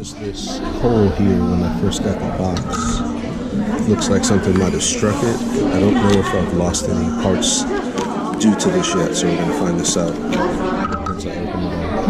noticed this hole here when I first got the box. Looks like something might have struck it. I don't know if I've lost any parts due to this yet, so we're going to find this out once I open it up.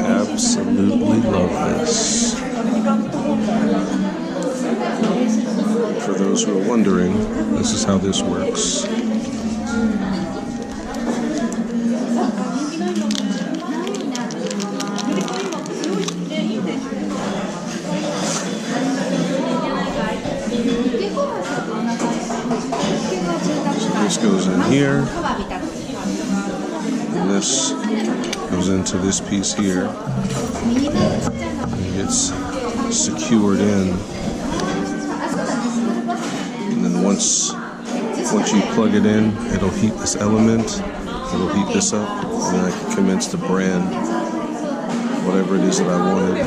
Absolutely love this. For those who are wondering, this is how this works. This goes in here, and this goes into this piece here, and it gets secured in, and then once you plug it in, it'll heat this element, it'll heat this up, and then I can commence to brand whatever it is that I wanted.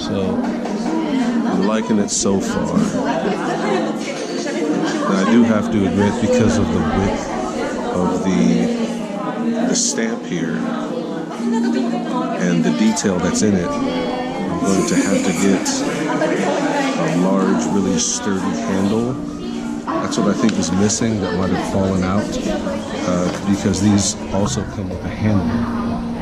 So I'm liking it so far. Now I do have to admit, because of the width of the stamp here and the detail that's in it, I'm going to have to get a large, really sturdy handle. That's what I think is missing, that might have fallen out, because these also come with a handle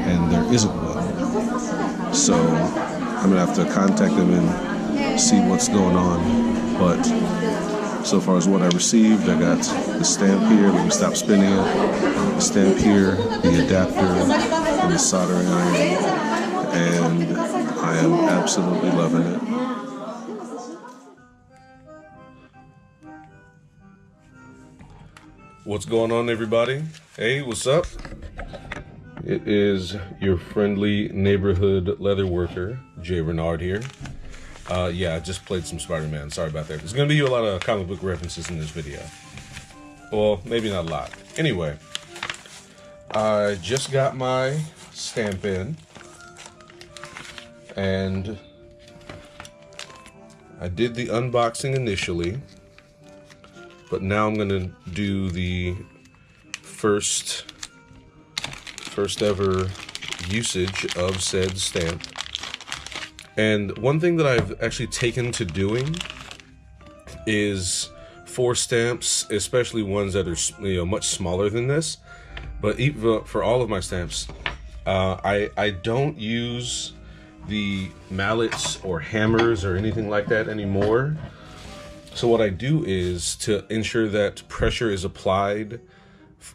and there isn't one. So I'm gonna have to contact them and see what's going on. But so far as what I received, I got the stamp here. Let me stop spinning it. The stamp here, the adapter, and the soldering iron, and I am absolutely loving it. What's going on, everybody? Hey, what's up? It is your friendly neighborhood leather worker, Jay Renard here. Yeah, I just played some Spider-Man. Sorry about that. There's going to be a lot of comic book references in this video. Well, maybe not a lot. Anyway, I just got my stamp in, and I did the unboxing initially, but now I'm going to do the first ever usage of said stamp. And one thing that I've actually taken to doing is for stamps, especially ones that are much smaller than this, but even for all of my stamps, I don't use the mallets or hammers or anything like that anymore. So what I do is, to ensure that pressure is applied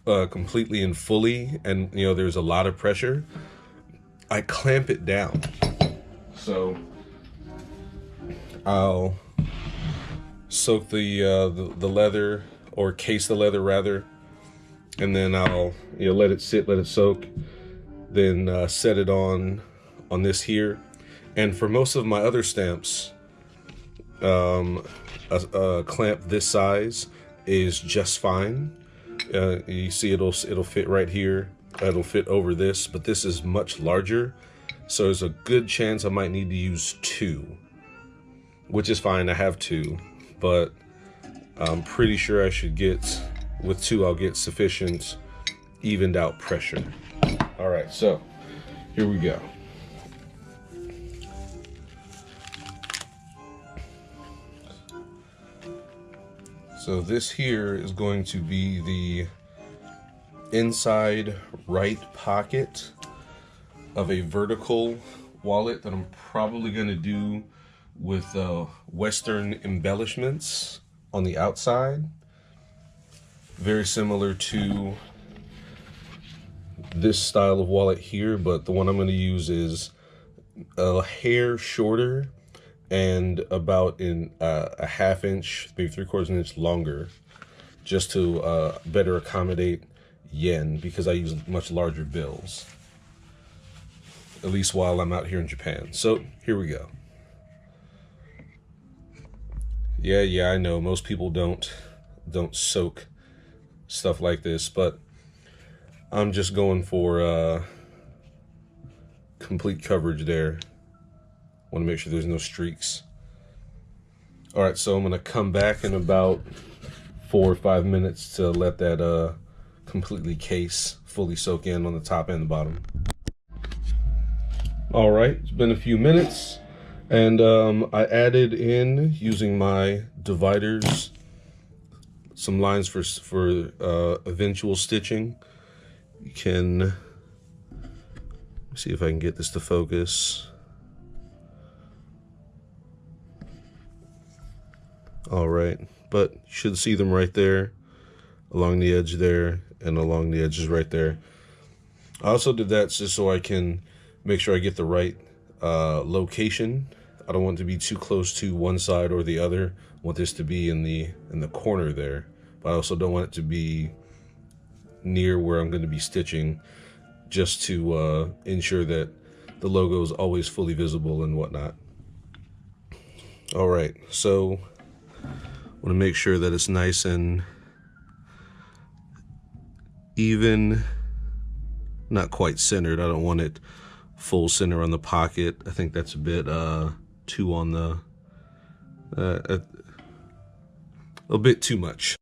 completely and fully, and there's a lot of pressure, I clamp it down. So I'll soak the leather, or case the leather rather, and then I'll let it sit, let it soak, then set it on this here. And for most of my other stamps, a clamp this size is just fine. You see it'll fit right here. It'll fit over this, but this is much larger. So there's a good chance I might need to use 2, which is fine. I have 2, but I'm pretty sure I should get, with 2, I'll get sufficient evened out pressure. All right, so here we go. So this here is going to be the inside right pocket of a vertical wallet that I'm probably going to do with Western embellishments on the outside. Very similar to this style of wallet here, but the one I'm going to use is a hair shorter and about in a ½ inch, maybe 3/4 inch longer, just to better accommodate yen, because I use much larger bills, at least while I'm out here in Japan. So here we go. Yeah, I know most people don't soak stuff like this, but I'm just going for complete coverage there. Want to make sure there's no streaks. All right, so I'm gonna come back in about 4 or 5 minutes to let that completely case fully soak in on the top and the bottom. All right, it's been a few minutes, and I added in, using my dividers, some lines for eventual stitching. You can see if I can get this to focus. All right, but you should see them right there, along the edge there, and along the edges right there. I also did that just so I can make sure I get the right location. I don't want it to be too close to one side or the other. I want this to be in the corner there, but I also don't want it to be near where I'm going to be stitching, just to ensure that the logo is always fully visible and whatnot. All right, so I want to make sure that it's nice and even, not quite centered. I don't want it full center on the pocket. I think that's a bit too on the a bit too much.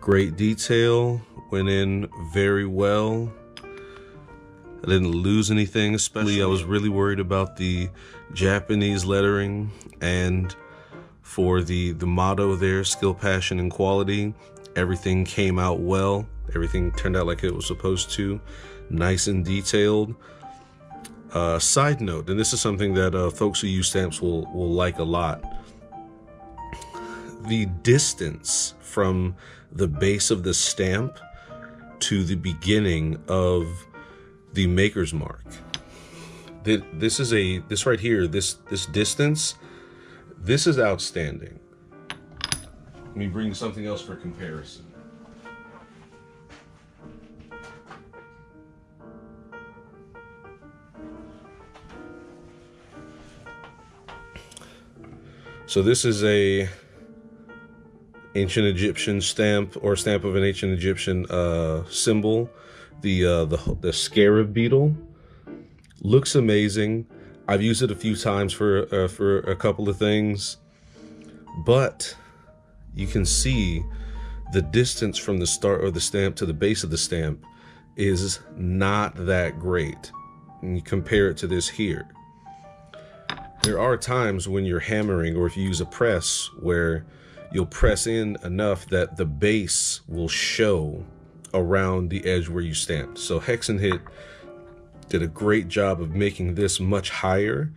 Great detail, went in very well. I didn't lose anything, especially I was really worried about the Japanese lettering, and for the motto there, skill, passion, and quality. Everything came out well. Everything turned out like it was supposed to. Nice and detailed. Side note, and this is something that folks who use stamps will like a lot. The distance from the base of the stamp to the beginning of the maker's mark. This right here, this distance, this is outstanding. Let me bring something else for comparison. So this is a ancient Egyptian stamp, or stamp of an ancient Egyptian symbol. The scarab beetle looks amazing. I've used it a few times for a couple of things, but you can see the distance from the start of the stamp to the base of the stamp is not that great. And you compare it to this here. There are times when you're hammering, or if you use a press, where you'll press in enough that the base will show around the edge where you stamped. So Hex and Hit did a great job of making this much higher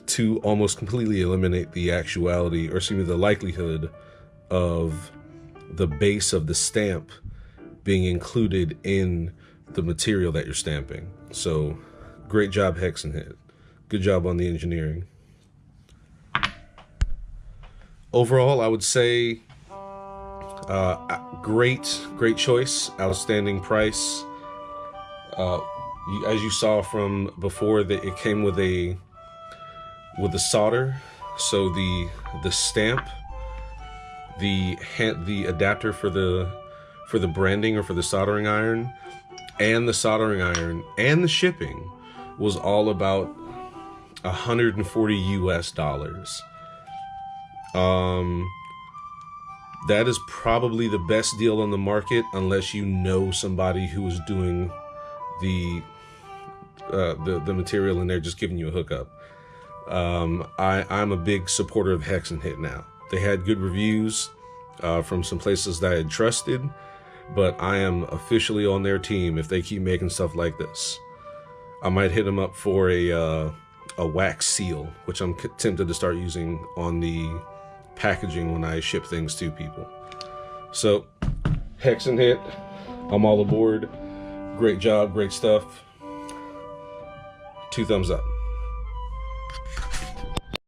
to almost completely eliminate the actuality, or excuse me, the likelihood of the base of the stamp being included in the material that you're stamping. So great job, Hex and Hit. Good job on the engineering. Overall, I would say great choice, outstanding price. As you saw from before, that it came with a solder, so the stamp, the adapter for the branding or for the soldering iron, and the soldering iron and the shipping was all about $140 US. That is probably the best deal on the market, unless you know somebody who is doing the material and they're just giving you a hookup. I'm a big supporter of Hex and Hit now. They had good reviews from some places that I had trusted, but I am officially on their team if they keep making stuff like this. I might hit them up for a wax seal, which I'm tempted to start using on the packaging when I ship things to people. So, Hex and Hit, I'm all aboard. Great job, great stuff. 2 thumbs up.